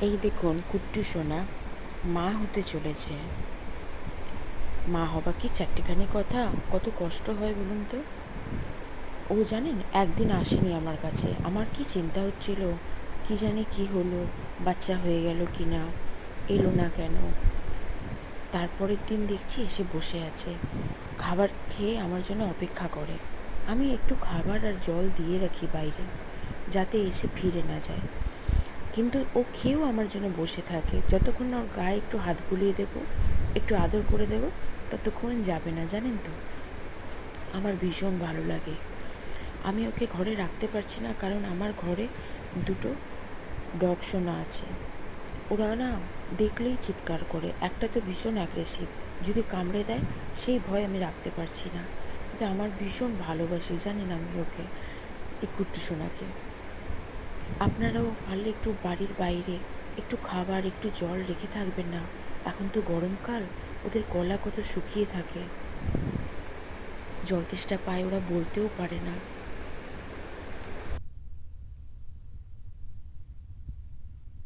এই দেখুন কুট্টু সোনা মা হতে চলেছে। মা হবা কি চারটিখানি কথা, কত কষ্ট হয় বলুন তো। ও জানেন একদিন আসেনি আমার কাছে, আমার কি চিন্তা হচ্ছিল, কি জানি কি হলো, বাচ্চা হয়ে গেল কি না, এলো না কেন। তারপরের দিন দেখছি এসে বসে আছে, খাবার খেয়ে আমার জন্য অপেক্ষা করে। আমি একটু খাবার আর জল দিয়ে রাখি বাইরে, যাতে এসে ফিরে না যায়। কিন্তু ও খেয়েও আমার জন্য বসে থাকে, যতক্ষণ না ওর গায়ে একটু হাত বুলিয়ে দেবো, একটু আদর করে দেবো, ততক্ষণ যাবে না, জানেন তো। আমার ভীষণ ভালো লাগে। আমি ওকে ঘরে রাখতে পারছি না, কারণ আমার ঘরে দুটো ডগ সোনা আছে। ওরা না দেখলেই চিৎকার করে, একটা তো ভীষণ অ্যাগ্রেসিভ, যদি কামড়ে দেয় সেই ভয় আমি রাখতে পারছি না। কিন্তু আমার ভীষণ ভালোবাসি, জানেন আমি ওকে, এই কুট্টু সোনাকে। আপনারাও পারলে একটু বাড়ির বাইরে একটু খাবার একটু জল রেখে থাকবেন না। এখন তো গরমকাল, ওদের গলা কত শুকিয়ে থাকে, জল তেষ্টা পায়, ওরা বলতেও পারে না।